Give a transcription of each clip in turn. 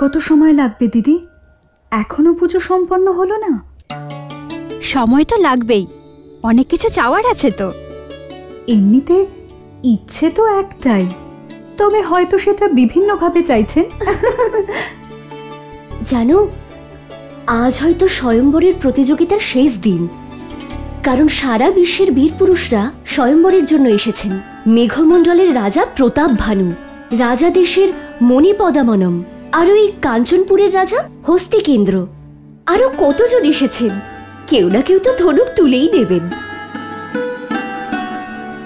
কত সময় লাগবে দিদি? এখনো পুজো সম্পন্ন হলো না? সময় তো লাগবেই, অনেক কিছু চাওয়ার আছে তো। এমনিতে ইচ্ছে তো একটাই, তবে হয়তো সেটা বিভিন্নভাবে চাইছেন। জানো, আজ হয়তো স্বয়ম্বরের প্রতিযোগিতার শেষ দিন, কারণ সারা বিশ্বের বীর পুরুষরা স্বয়ম্বরের জন্য এসেছেন। মেঘমণ্ডলের রাজা প্রতাপ ভানু, রাজা দেশের মণিপদামনম, আর ওই কাঞ্চনপুরের রাজা হস্তিকেন্দ্র, আরো কতজন এসেছেন। কেউ না কেউ তো ধনুক তুলেই নেবেন।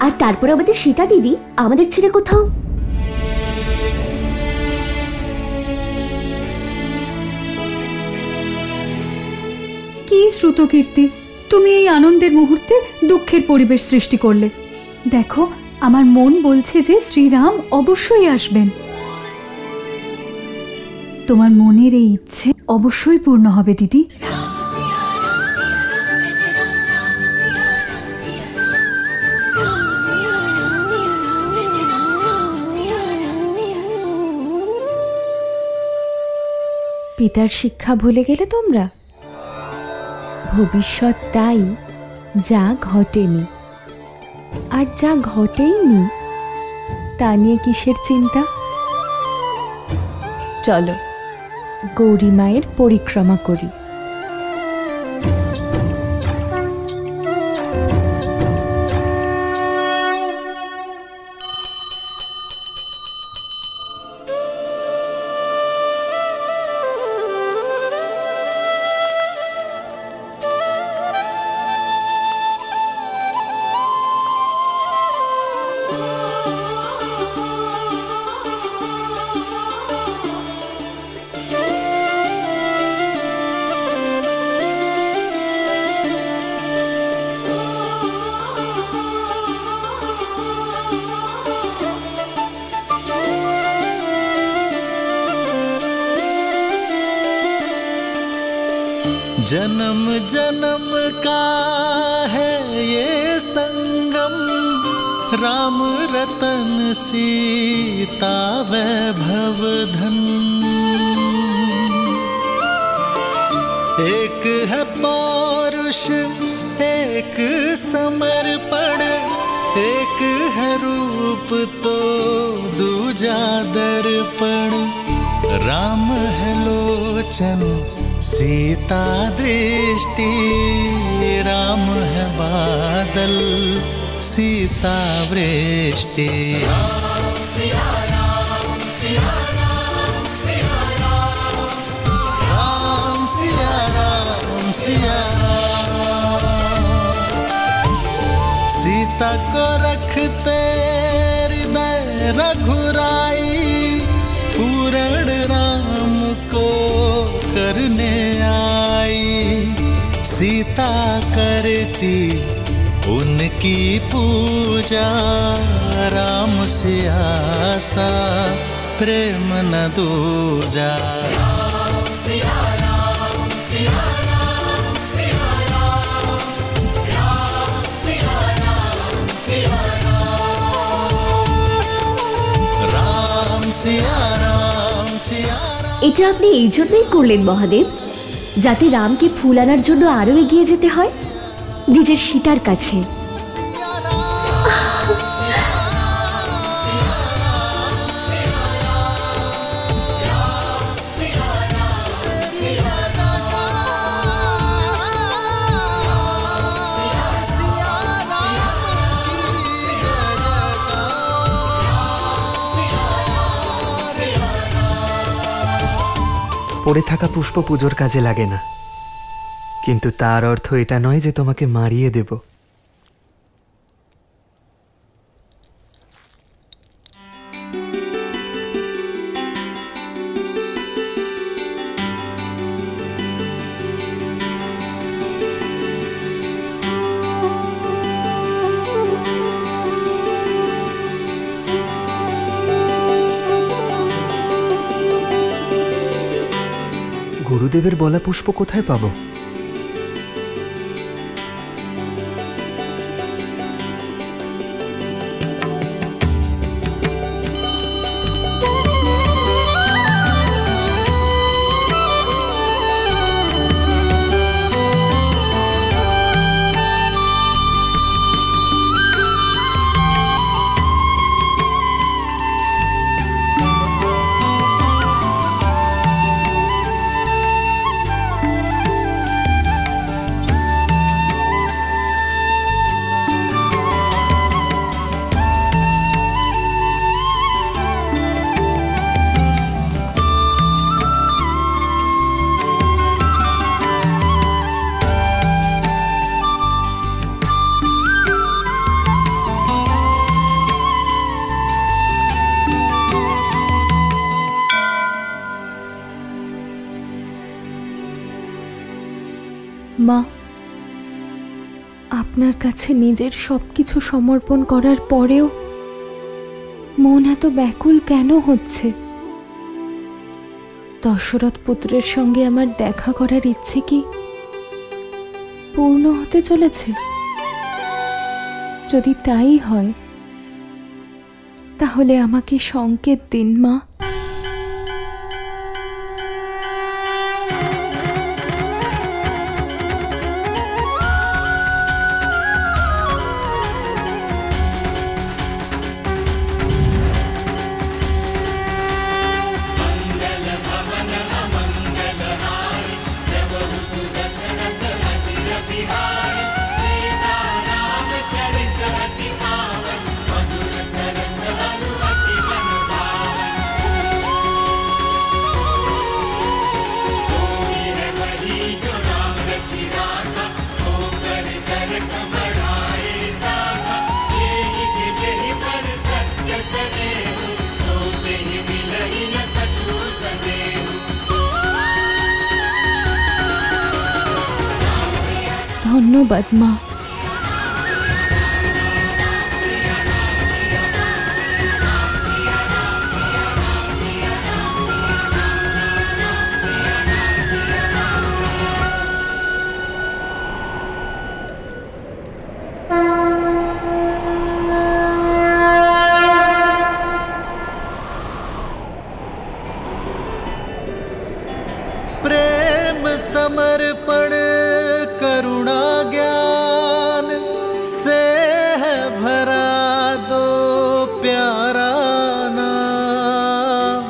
আর তারপর আমাদের সীতা দিদি আমাদের ছেড়ে কোথাও। কি শ্রুতকীর্তি, তুমি এই আনন্দের মুহূর্তে দুঃখের পরিবেশ সৃষ্টি করলে। দেখো, আমার মন বলছে যে শ্রীরাম অবশ্যই আসবেন। তোমার মনের এই ইচ্ছে অবশ্যই পূর্ণ হবে দিদি। পিতার শিক্ষা ভুলে গেলে তোমরা? ভবিষ্যৎ তাই যা ঘটেনি, আর যা ঘটেইনি তা নিয়ে কিসের চিন্তা? চলো গৌরী মায়ের পরিক্রমা করি। जन्म जन्म का है ये संगम, राम रतन सीता वैभव धन। एक है पौरुष एक समर्पण, एक है रूप तो दूजा दर्पण। राम है लोचन सीता दृष्टि, राम है बादल सीता वृष्टि। राम सिया राम सिया राम सिया राम, राम सिया राम सिया राम। सीता को रखते हृदय रघुराई, पूर्ण राम को करने आई। सीता करती उनकी पूजा, राम से आसा प्रेम न दूजा। राम सिया राम सिया राम सिया राम, राम सिया राम सिया राम, राम सिया राम सिया। এটা আপনি এই জন্যই করলেন মহাদেব, যাতে রামকে ফুল আনার জন্য আরো এগিয়ে যেতে হয় নিজের সীতার কাছে। পড়ে থাকা পুষ্প পুজোর কাজে লাগে না, কিন্তু তার অর্থ এটা নয় যে তোমাকে মারিয়ে দেব। গুরুদেবের বলা পুষ্প কোথায় পাবো? মা, আপনার কাছে নিজের সবকিছু সমর্পণ করার পরেও মন এত ব্যাকুল কেন হচ্ছে? দশরথ পুত্রের সঙ্গে আমার দেখা করার ইচ্ছে কি পূর্ণ হতে চলেছে? যদি তাই হয় তাহলে আমাকে সংকেত দিন মা। ধন্যবাদ মা। प्रेम समर्पण करुणा ज्ञान से है भरा दो प्यारा नाम।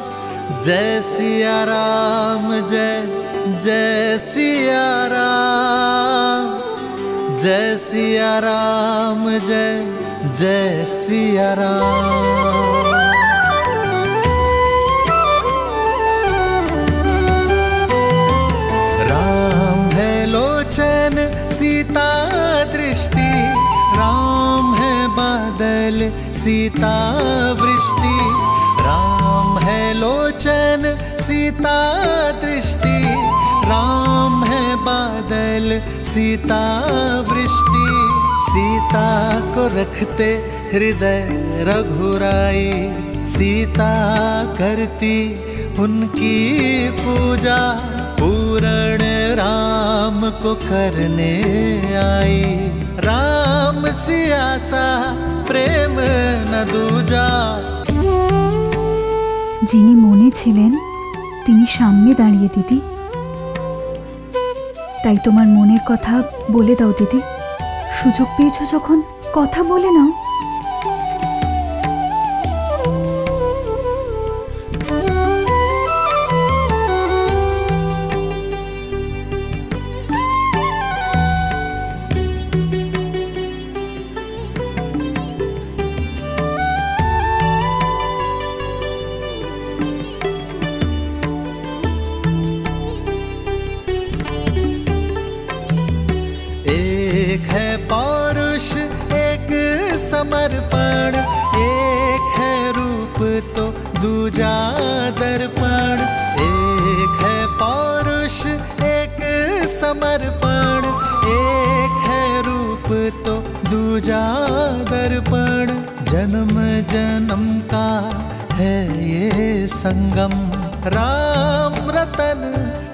जय सिया राम, जय जय सिया राम, जय सिया राम, जय जय सिया राम। सीता दृष्टि, राम है बादल सीता वृष्टि। राम है लोचन सीता दृष्टि, राम है बादल सीता वृष्टि। सीता को रखते हृदय रघुराई, सीता करती उनकी पूजा। पूर्ण राम को करने आई, राम सिया सा প্রেম না দুজা। যিনি মনে ছিলেন তিনি সামনে দাঁড়িয়ে দিদি। তাই তোমার মনের কথা বলে দাও দিদি। সুযোগ পেয়েছো যখন কথা বলে নাও। एक है पौरुष एक समर्पण, एक है रूप तो दूजा दर्पण। एक है पौरुष एक समर्पण, एक है रूप तो दूजा दर्पण। जन्म जन्म का है ये संगम, राम रतन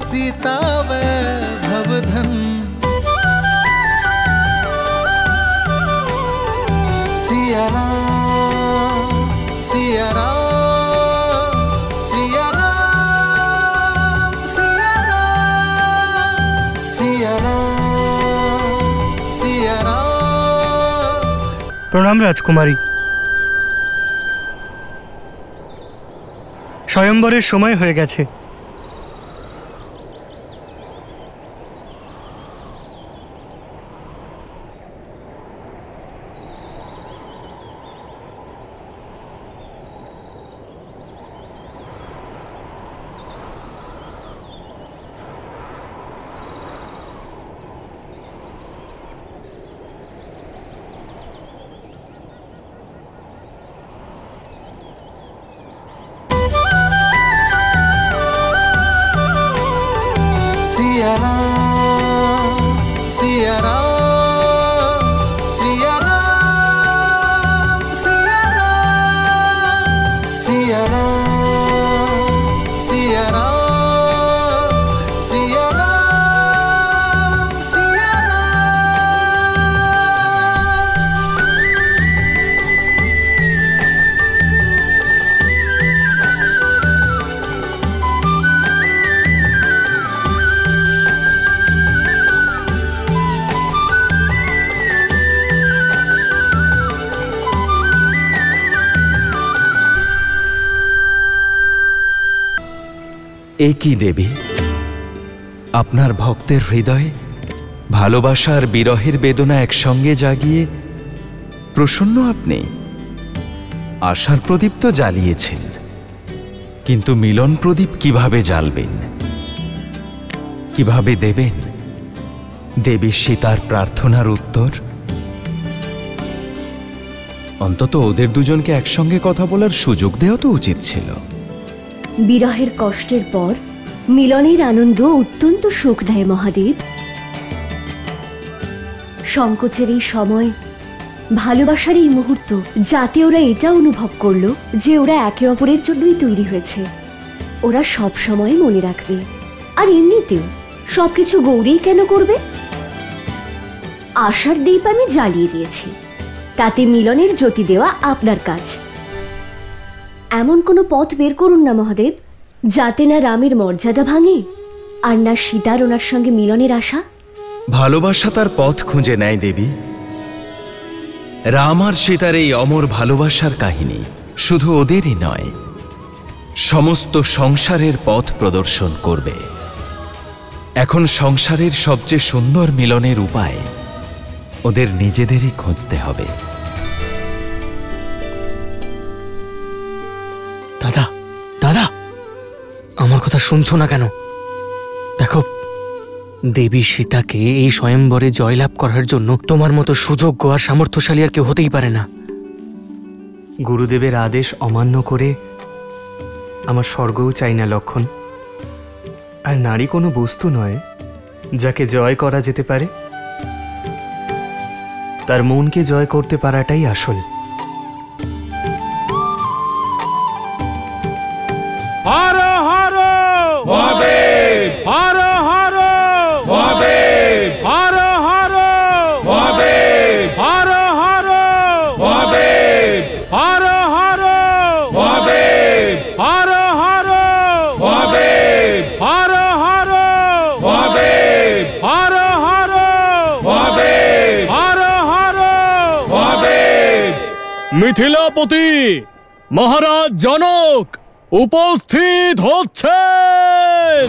सीता वैभव धन। सिया राम, सिया राम, सिया राम, सिया राम, सिया राम, सिया राम। প্রণাম রাজকুমারী। স্বয়ম্বরের সময় হয়ে গেছে। सिया राम, सिया राम सिया राम सिया राम सिया राम सिया राम सिया राम सिया একই দেবী, আপনার ভক্তের হৃদয়ে ভালোবাসা আর বিরহের বেদনা একসঙ্গে জাগিয়ে প্রসন্ন আপনি আশার প্রদীপ তো জ্বালিয়েছেন, কিন্তু মিলন প্রদীপ কিভাবে জ্বালবেন, কিভাবে দেবেন দেবী সীতার প্রার্থনার উত্তর? অন্তত ওদের দুজনকে একসঙ্গে কথা বলার সুযোগ দেওয়া তো উচিত ছিল। বিরহের কষ্টের পর মিলনের আনন্দ অত্যন্ত সুখ দেয় মহাদেব। সংকোচের এই সময়, ভালোবাসার এই মুহূর্ত, যাতে ওরা এটা অনুভব করলো যে ওরা একে অপরের জন্যই তৈরি হয়েছে, ওরা সব সময় মনে রাখবে। আর এমনিতেও সবকিছু গৌরী কেন করবে? আশার দীপ আমি জ্বালিয়ে দিয়েছি, তাতে মিলনের জ্যোতি দেওয়া আপনার কাজ। এমন কোনো পথ বের করুন না মহাদেব, যাতে না রামের মর্যাদা ভাঙে আর না সীতার ওনার সঙ্গে মিলনের আশা। ভালোবাসা তার পথ খুঁজে নেয় দেবী। রাম আর সীতার এই অমর ভালোবাসার কাহিনী শুধু ওদেরই নয়, সমস্ত সংসারের পথ প্রদর্শন করবে। এখন সংসারের সবচেয়ে সুন্দর মিলনের উপায় ওদের নিজেদেরই খুঁজতে হবে। দাদা, দাদা, আমার কথা শুনছো না কেন? দেখো, দেবী সীতাকে এই স্বয়ম্বরে জয়লাভ করার জন্য তোমার মতো সুযোগ্য আর সামর্থ্যশালী আর কেউ হতেই পারে না। গুরুদেবের আদেশ অমান্য করে আমার স্বর্গও চাই না লক্ষণ। আর নারী কোনো বস্তু নয় যাকে জয় করা যেতে পারে, তার মনকে জয় করতে পারাটাই আসল। হর হর মহাদেব, হর হর মহাদেব, হর হর মহাদেব, হর হর মহাদেব, হর হর মহাদেব, হর হর মহাদেব, হর হর মহাদেব, হর হর মহাদেব, হর হর মহাদেব। মিথিলাপতি মহারাজ জনক উপস্থিত হচ্ছেন।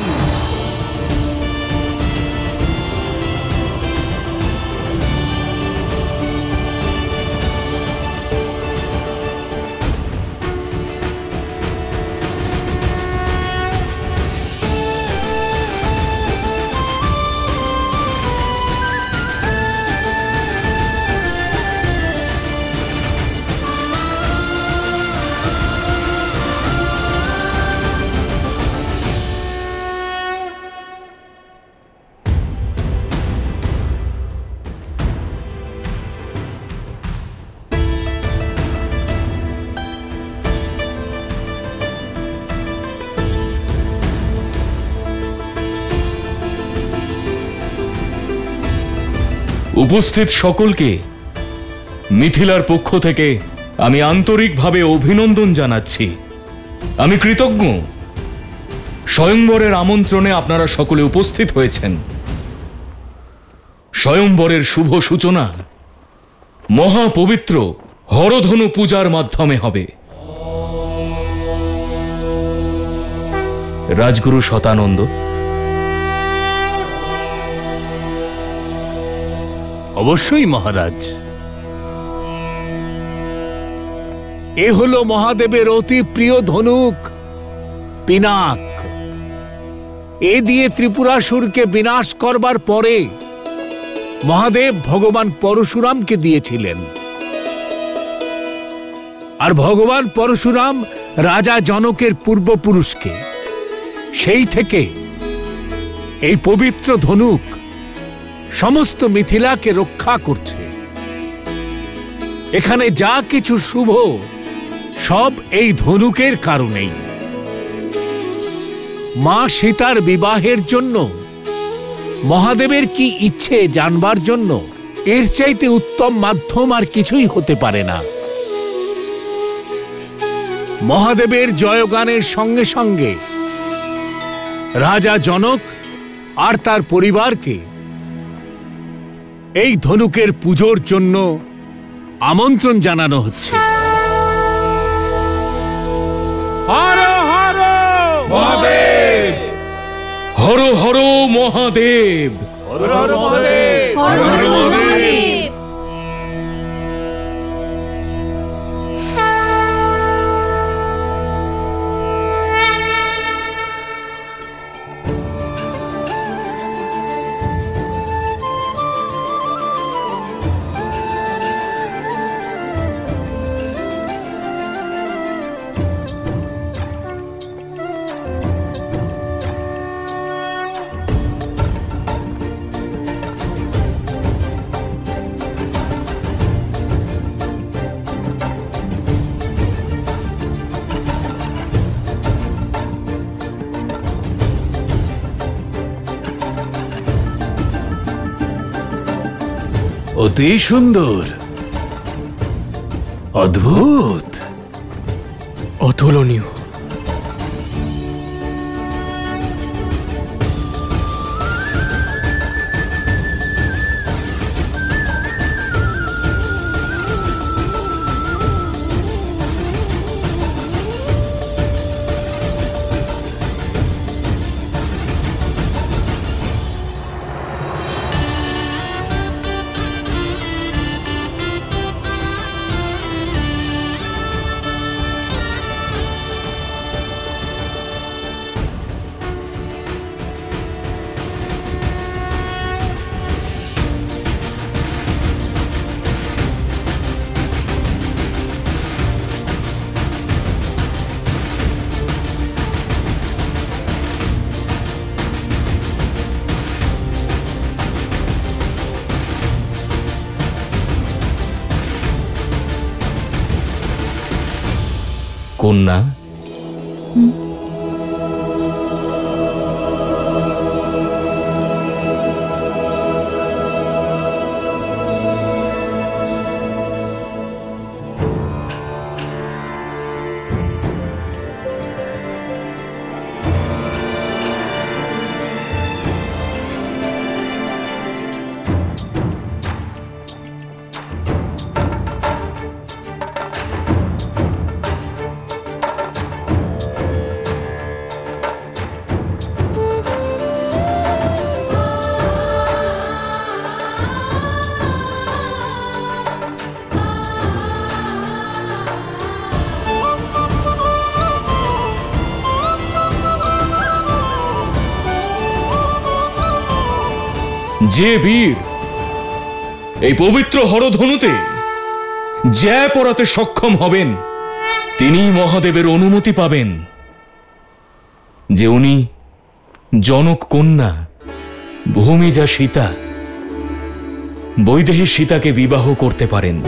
উপস্থিত সকলকে মিথিলার পক্ষ থেকে আমি আন্তরিকভাবে অভিনন্দন জানাচ্ছি। আমি কৃতজ্ঞ স্বয়ম্বরের আমন্ত্রণে আপনারা সকলে উপস্থিত হয়েছেন। স্বয়ম্বরের শুভ সূচনা মহাপবিত্র হরধনু পূজার মাধ্যমে হবে। রাজগুরু শতানন্দ, অবশ্যই মহারাজ। এ হলো মহাদেবের অতি প্রিয় ধনুক পিনাক। এ দিয়ে ত্রিপুরাসুরকে বিনাশ করবার পরে মহাদেব ভগবান পরশুরামকে দিয়েছিলেন। আর ভগবান পরশুরাম রাজা জনকের পূর্বপুরুষকে। সেই থেকে এই পবিত্র ধনুক সমস্ত মিথিলাকে রক্ষা করছে। এখানে যা কিছু শুভ সব এই ধনুকের কারণেই। মা সীতার বিবাহের জন্য মহাদেবের কি ইচ্ছে জানবার জন্য এর চাইতে উত্তম মাধ্যম আর কিছুই হতে পারে না। মহাদেবের জয়গানের সঙ্গে সঙ্গে রাজা জনক আর তার পরিবারকে এই ধনুকের পুজোর জন্য আমন্ত্রণ জানানো হচ্ছে। হর হর মহাদেব, হর হর মহাদেব, হর হর মহাদেব, হর হর মহাদেব। অতি সুন্দর, অদ্ভুত, অতুলনীয়। কন্যা, যে বীর এই পবিত্র হরধনুতে জয় পড়াতে সক্ষম হবেন তিনি মহাদেবের অনুমতি পাবেন যে উনি জনক কন্যা ভূমিজা সীতা বৈদেহী সীতাকে বিবাহ করতে পারেন।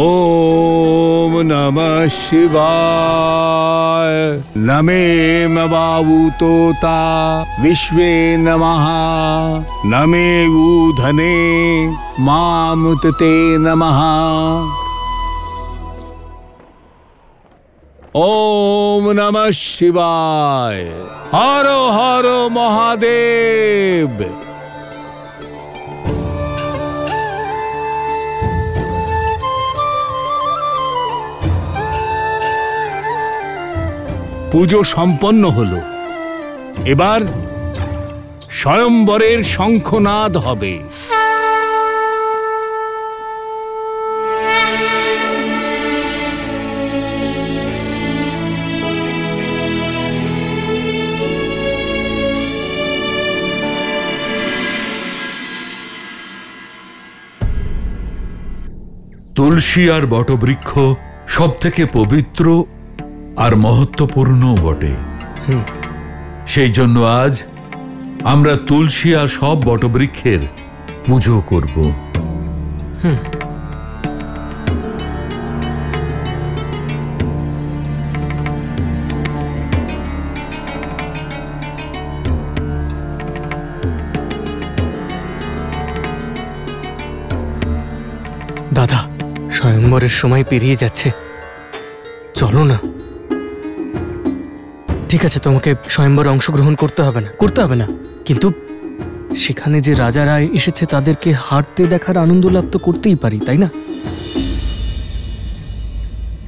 ओम नमः शिवाय। नमे मवावुतोता विश्वे नमः। नमे ऊधने मामुतते नमः। ओम नमः शिवाय। हर हर महादेव। পুজো সম্পন্ন হলো। এবার স্বয়ম্বরের শঙ্খনাদ হবে। তুলসী আর বটবৃক্ষ সব থেকে পবিত্র আর মহত্বপূর্ণ বটে। সেই জন্য আজ আমরা তুলসী আর সব বটবৃক্ষের পুজো করব। দাদা, স্বয়ংবরের সময় পেরিয়ে যাচ্ছে, চলো না। ঠিক আছে, তোমাকে স্বয়ংবরে অংশগ্রহণ করতে হবে না, কিন্তু সেখানে যে রাজারা এসেছে তাদেরকে হারতে দেখার আনন্দ লাভ তো করতেই পারি, তাই না?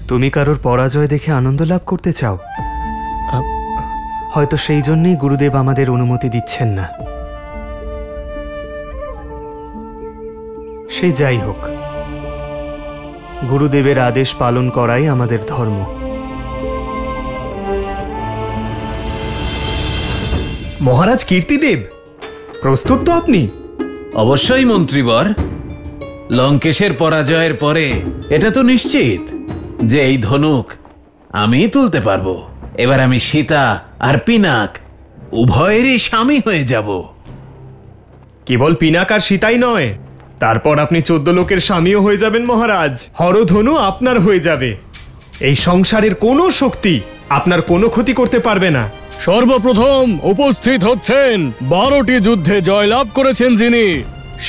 তুমি কারোর পরাজয় দেখে আনন্দ লাভ করতে চাও? হয়তো সেই জন্যই গুরুদেব আমাদের অনুমতি দিচ্ছেন না। সে যাই হোক, গুরুদেবের আদেশ পালন করাই আমাদের ধর্ম। মহারাজ কীর্তিদেব, প্রস্তুত তো আপনি? অবশ্যই মন্ত্রীবর। লঙ্কেশের পরাজয়ের পরে এটা তো নিশ্চিত যে এই ধনুক আমি তুলতে পারবো। এবার আমি সীতা আর পিনাক উভয়েরই স্বামী হয়ে যাব। কেবল পিনাক আর সীতাই নয়, তারপর আপনি 14 লোকের স্বামীও হয়ে যাবেন মহারাজ। হরধনু আপনার হয়ে যাবে। এই সংসারের কোনো শক্তি আপনার কোনো ক্ষতি করতে পারবে না। সর্বপ্রথম উপস্থিত হচ্ছেন 12টি যুদ্ধে জয়লাভ করেছেন যিনি,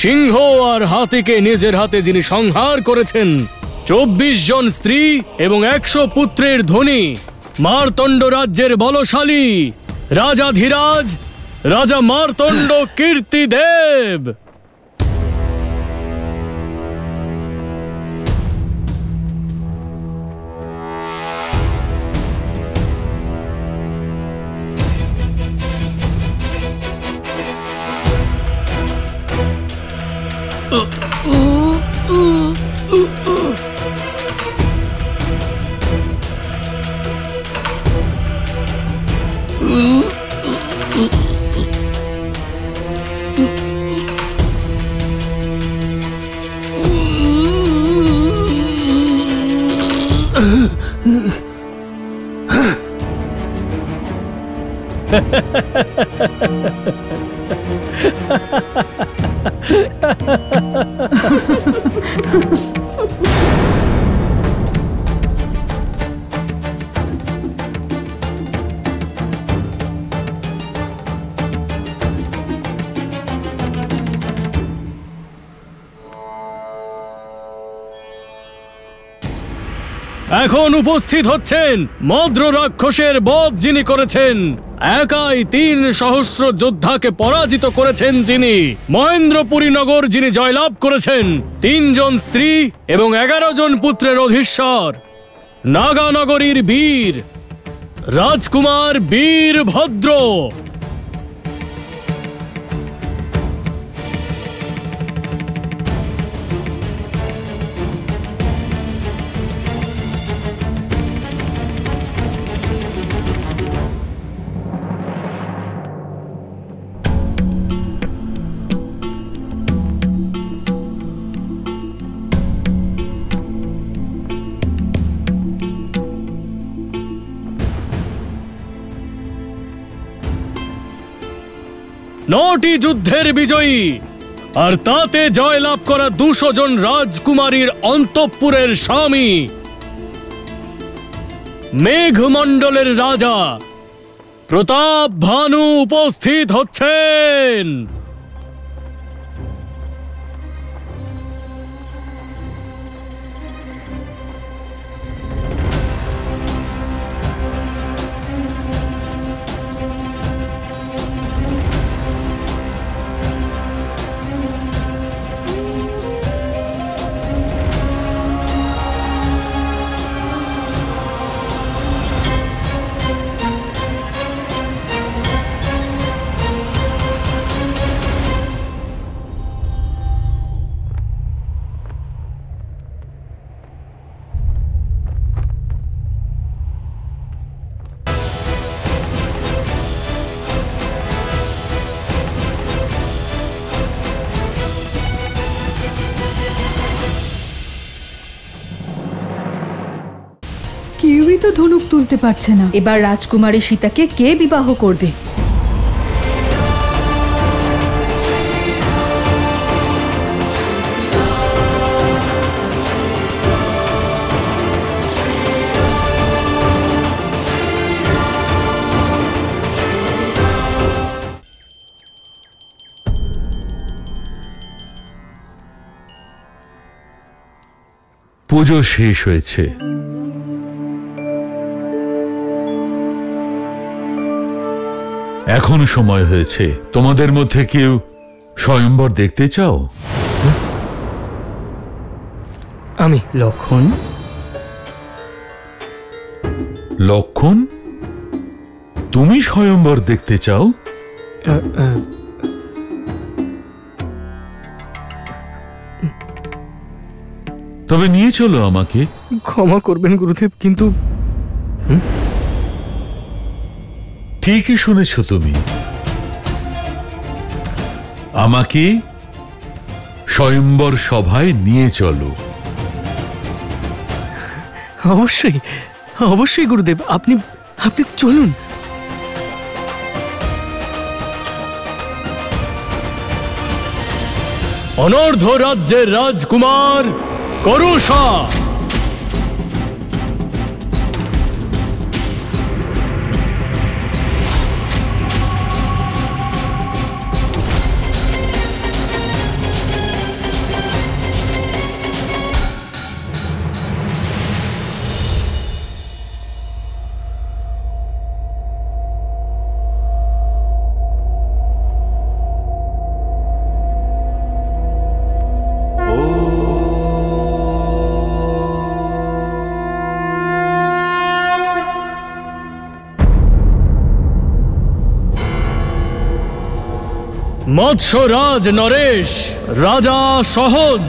সিংহ আর হাতিকে নিজের হাতে যিনি সংহার করেছেন, 24 জন স্ত্রী এবং 100 পুত্রের ধনী, মার্তণ্ড রাজ্যের বলশালী রাজাধিরাজ রাজা মার্তণ্ড কীর্তিদেব। এখন উপস্থিত হচ্ছেন মদ্র রাক্ষসের বধ যিনি করেছেন, একাই 3 সহস্র যোদ্ধাকে পরাজিত করেছেন যিনি, মহেন্দ্রপুরী নগর যিনি জয়লাভ করেছেন, 3 জন স্ত্রী এবং 11 জন পুত্রের অধীশ্বর, নাগানগরীর বীর রাজকুমার বীরভদ্র। নটি যুদ্ধের বিজয়ী আর তাতে জয়লাভ করা 200 জন রাজকুমারীর অন্তঃপুরের স্বামী, মেঘমণ্ডলের রাজা প্রতাপ ভানু উপস্থিত হচ্ছেন। কেউই তো ধনুক তুলতে পারছে না। এবার রাজকুমারী সীতাকে কে বিবাহ করবে? পুজো শেষ হয়েছে। এখন সময় হয়েছে। তোমাদের মধ্যে কেউ স্বয়ম্বর দেখতে চাও? আমি। লক্ষণ। লক্ষণ, তুমি স্বয়ম্বর দেখতে চাও? তবে নিয়ে চলো আমাকে। ক্ষমা করবেন গুরুদেব, কিন্তু ঠিকই শুনেছ তুমি। আমাকে স্বয়ম্বর সভায় নিয়ে চলো। অবশ্যই অবশ্যই গুরুদেব, আপনি আপনি চলুন। অনর্ধ রাজ্যের রাজকুমার করুষা। মৎস্যরাজ নরেশ, রাজা সহজ।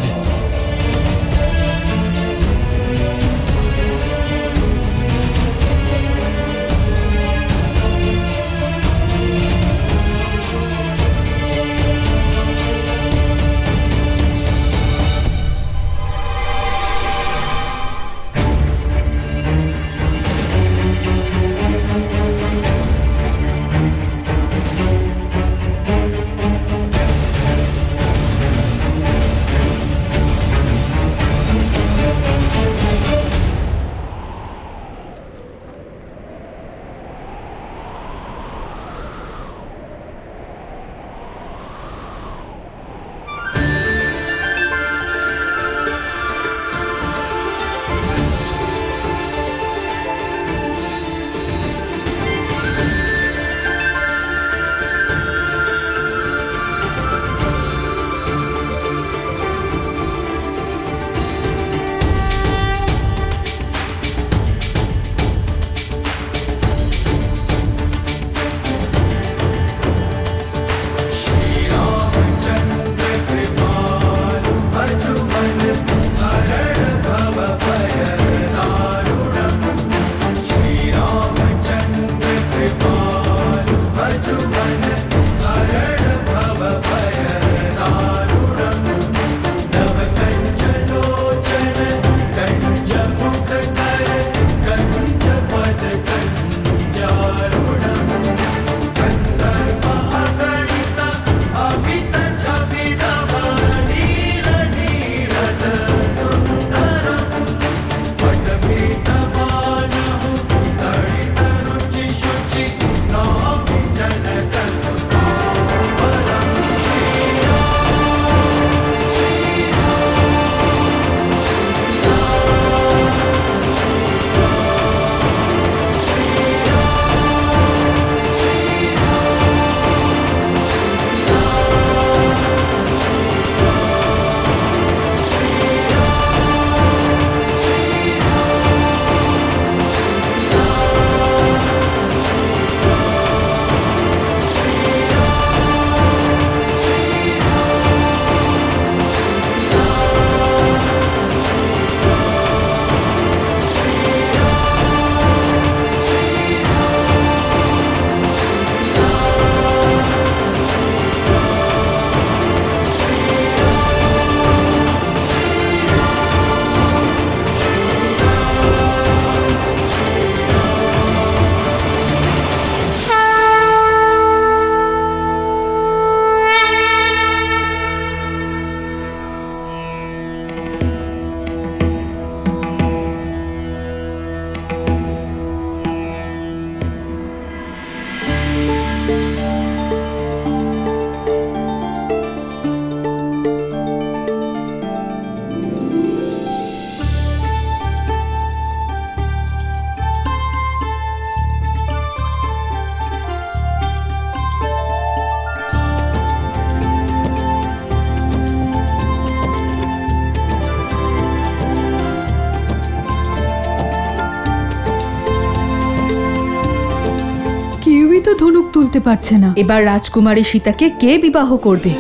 কেউই তো ধনুক তুলতে পারছে না। এবার রাজকুমারী সীতাকে কে বিবাহ করবে?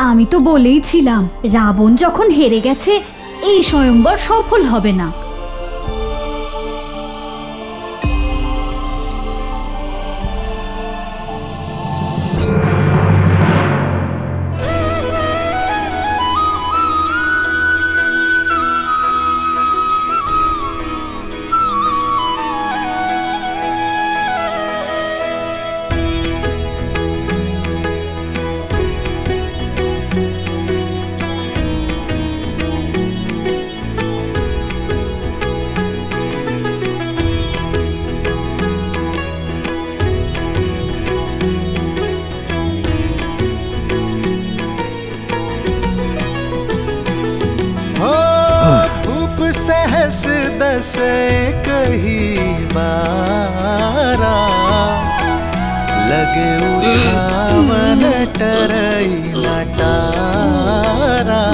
আমি তো বলেইছিলাম রাবণ যখন হেরে গেছে এই স্বয়ম্বর সফল হবে না। सहस दस कही बारा लगे उठावन टरई नटारा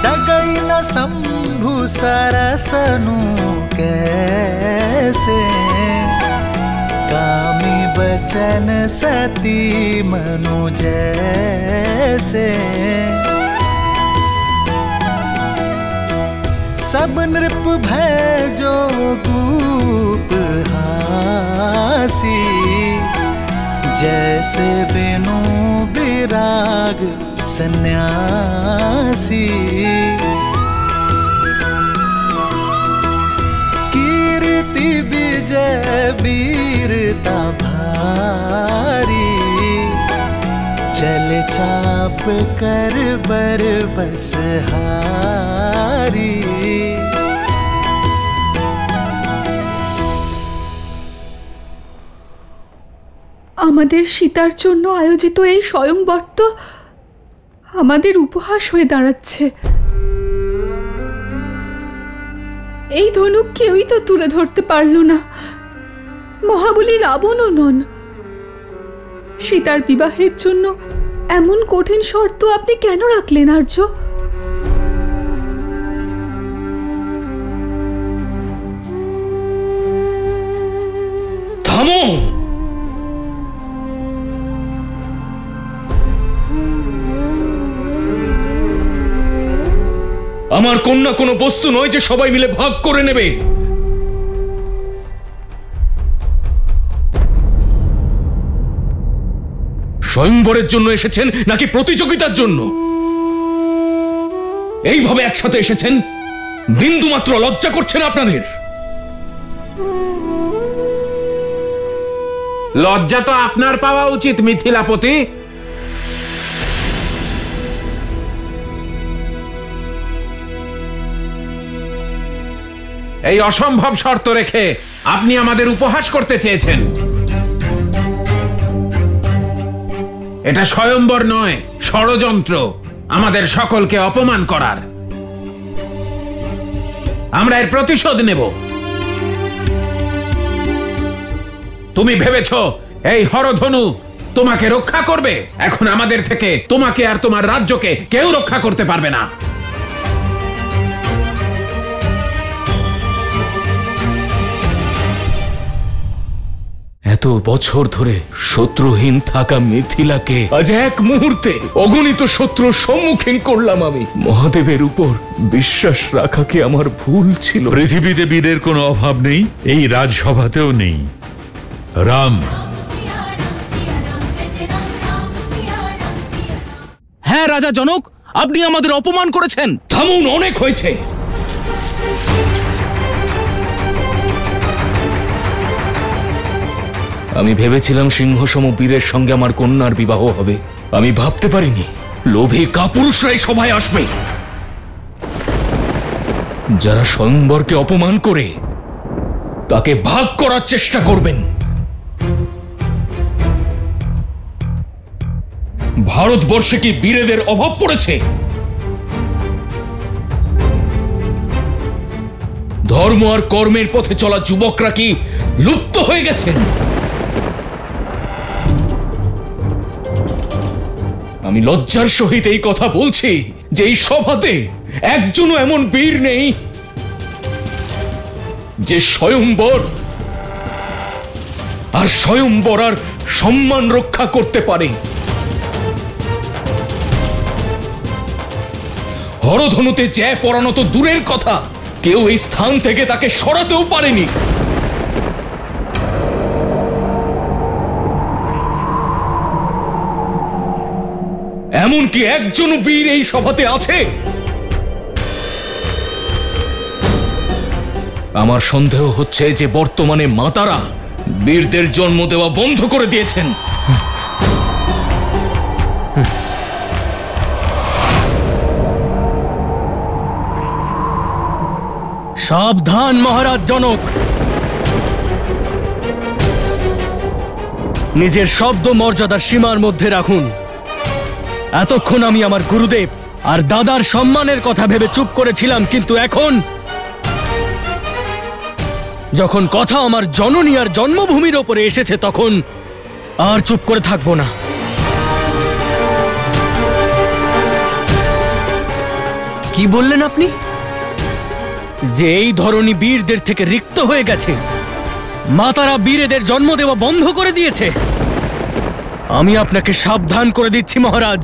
डगई न शंभु सरसनु कैसे कामी बचन सती मनु जैसे सब नृप भय जो गोप हासी जैसे बिनु विराग सन्यासी कीर्ति विजय वीरता भारी चल चाप कर बर बस हारी আমাদের সীতার জন্য আয়োজিত এই স্বয়ংবর তো আমাদের উপহাস হয়ে দাঁড়াচ্ছে। এই ধনুক কেউই তো তুলে ধরতে পারল না, মহাবলী রাবণও নন। সীতার বিবাহের জন্য এমন কঠিন শর্ত আপনি কেন রাখলেন আর্য? থামো! আমার কন্যা কোনো বস্তু নয় যে সবাই মিলে ভাগ করে নেবে। স্বয়ংবরের জন্য এসেছেন নাকি প্রতিযোগিতার জন্য? এইভাবে একসাথে এসেছেন, বিন্দু মাত্র লজ্জা করছে না আপনাদের? লজ্জা তো আপনার পাওয়া উচিত মিথিলাপতি। এই অসম্ভব শর্ত রেখে আপনি আমাদের উপহাস করতে চেয়েছেন। এটা স্বয়ম্বর নয়, ষড়যন্ত্র, আমাদের সকলকে অপমান করার। আমরা এর প্রতিশোধ নেব। তুমি ভেবেছ এই হরধনু তোমাকে রক্ষা করবে? এখন আমাদের থেকে তোমাকে আর তোমার রাজ্যকে কেউ রক্ষা করতে পারবে না। এত বছর ধরে শত্রুহীন থাকা মিথিলাকে আজ এক মুহূর্তে অগণিত শত্রুর সম্মুখীন করলাম আমি। মহাদেবের উপর বিশ্বাস রাখা কি আমার ভুল ছিল? পৃথিবীতে বীরের কোনো অভাব নেই, এই রাজসভাতেও নেই। রাম। হ্যাঁ রাজা জনক, আপনি আমাদের অপমান করেছেন। থামুন, অনেক হয়েছে। আমি ভেবেছিলাম সিংহসম বীরের সঙ্গে আমার কন্যার বিবাহ হবে। আমি ভাবতে পারিনি লোভী কাপুরুষরাই সভায় আসবে, যারা স্বয়ংবরকে অপমান করে তাকে ভাগ করার চেষ্টা করবেন। ভারতবর্ষে কি বীরেদের অভাব পড়েছে? ধর্ম আর কর্মের পথে চলা যুবকরা কি লুপ্ত হয়ে গেছেন? আমি লজ্জার সহিত এই কথা বলছি যে এই সভাতে একজনও এমন বীর নেই যে স্বয়ম্বর আর স্বয়ম্বরার সম্মান রক্ষা করতে পারে। হরধনুতে জ্যা পরানো তো দূরের কথা, কেউ এই স্থান থেকে তাকে সরাতেও পারেনি। এমনকি একজন বীর এই সভাতে আছে? আমার সন্দেহ হচ্ছে যে বর্তমানে মাতারা বীরদের জন্ম দেওয়া বন্ধ করে দিয়েছেন। সাবধান মহারাজ জনক, নিজের শব্দ মর্যাদার সীমার মধ্যে রাখুন। এতক্ষণ আমি আমার গুরুদেব আর দাদার সম্মানের কথা ভেবে চুপ করেছিলাম, কিন্তু এখন যখন কথা আমার জননী আর জন্মভূমির ওপরে এসেছে তখন আর চুপ করে থাকবো না। কি বললেন আপনি? যে এই ধরনী বীরদের থেকে রিক্ত হয়ে গেছে, মাতারা বীরেদের জন্ম দেওয়া বন্ধ করে দিয়েছে? আমি আপনাকে সাবধান করে দিচ্ছি মহারাজ,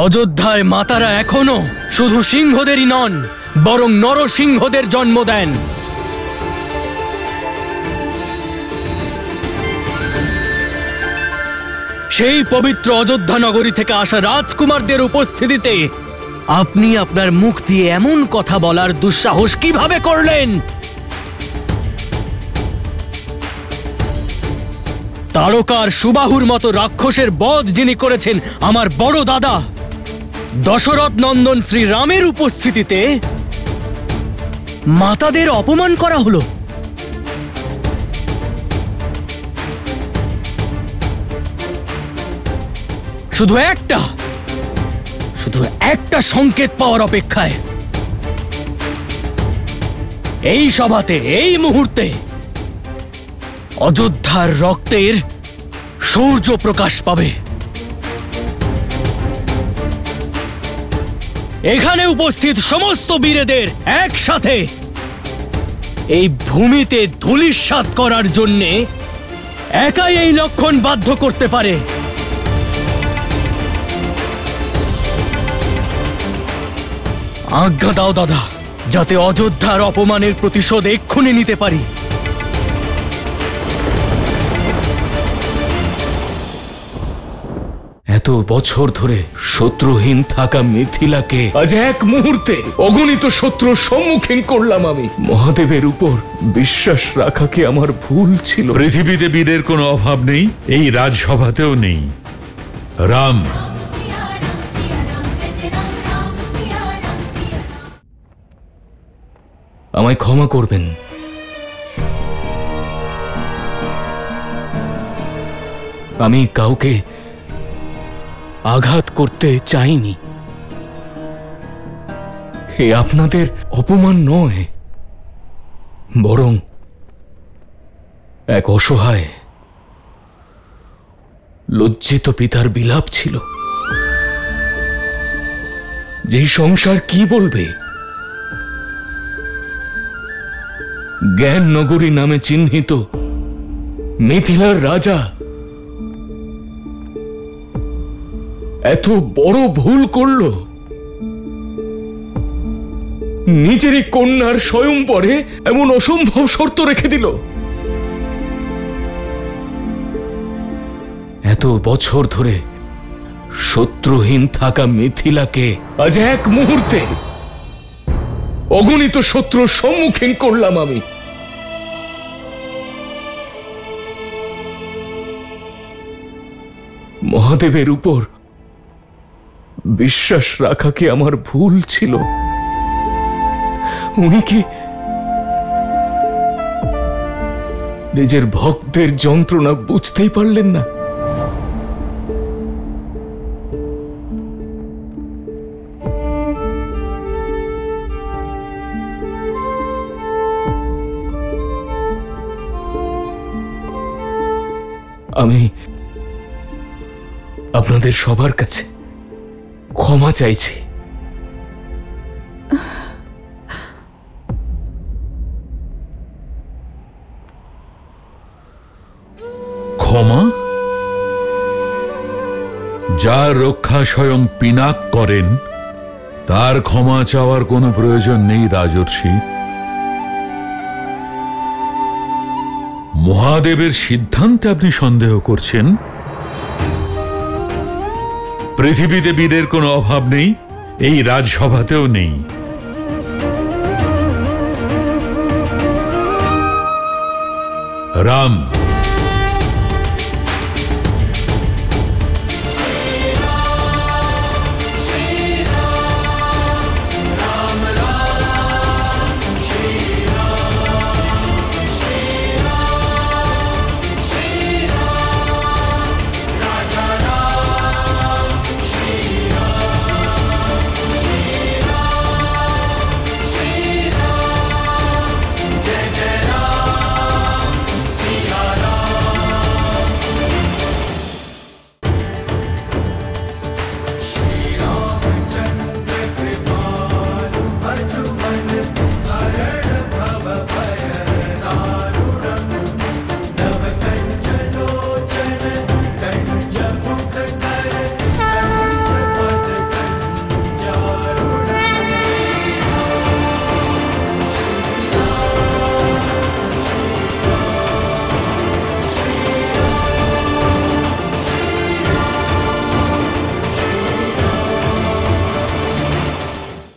অযোধ্যায় মাতারা এখনো শুধু সিংহদেরই নন, বরং নরসিংহদের জন্ম দেন। সেই পবিত্র অযোধ্যা নগরী থেকে আসা রাজকুমারদের উপস্থিতিতে আপনি আপনার মুখ দিয়ে এমন কথা বলার দুঃসাহস কিভাবে করলেন? তারকার সুবাহুর মতো রাক্ষসের বধ যিনি করেছেন আমার বড় দাদা দশরথ নন্দন শ্রী রামের উপস্থিতিতে মাতাদের অপমান করা হলো। শুধু একটা সংকেত পাওয়ার অপেক্ষায়। এই সভাতে এই মুহূর্তে অযোধ্যার রক্তের সূর্য প্রকাশ পাবে। এখানে উপস্থিত সমস্ত বীরেদের একসাথে এই ভূমিতে ধূলিসাৎ করার জন্যে একাই এই লক্ষণ বাধ্য করতে পারে। আজ্ঞা দাও দাদা, যাতে অযোধ্যার অপমানের প্রতিশোধ এক্ষুনি নিতে পারি। এত বছর ধরে শত্রুহীন থাকা মিথিলাকে আজ এক মুহূর্তে অগণিত শত্রুর সম্মুখীন করলাম আমি। মহাদেবের উপর বিশ্বাস রাখা কি আমার ভুল ছিল? পৃথিবীতে বীরের কোনো অভাব নেই, এই রাজসভাতেও নেই। রাম আমায় ক্ষমা করবেন। আমি কাউকে আঘাত করতে চাইনি। এ আপনাদের অপমান নয়, বরং এক অসহায় লজ্জিত পিতার বিলাপ ছিল। যেই সংসার কি বলবে? জ্ঞান নগরী নামে চিহ্নিত মিথিলার রাজা এত বড় ভুল করল, নিজেরই কন্যার স্বয়ম্বরে এমন অসম্ভব শর্ত রেখে দিল। এত বছর ধরে শত্রুহীন থাকা মিথিলাকে আজ এক মুহূর্তে অগণিত শত্রুর সম্মুখীন করলাম আমি। মহাদেবের উপর বিশ্বাস রাখা কি আমার ভুল ছিল? উনি কি নিজের ভক্তের যন্ত্রণা বুঝতেই পারলেন না? আমি আপনাদের সবার কাছে ক্ষমা চাইছি। ক্ষমা? যার রক্ষা স্বয়ং পিনাক করেন তার ক্ষমা চাওয়ার কোনো প্রয়োজন নেই রাজর্ষি। মহাদেবের সিদ্ধান্তে আপনি সন্দেহ করছেন? পৃথিবীতে বীরের কোনো অভাব নেই, এই রাজসভাতেও নেই। রাম,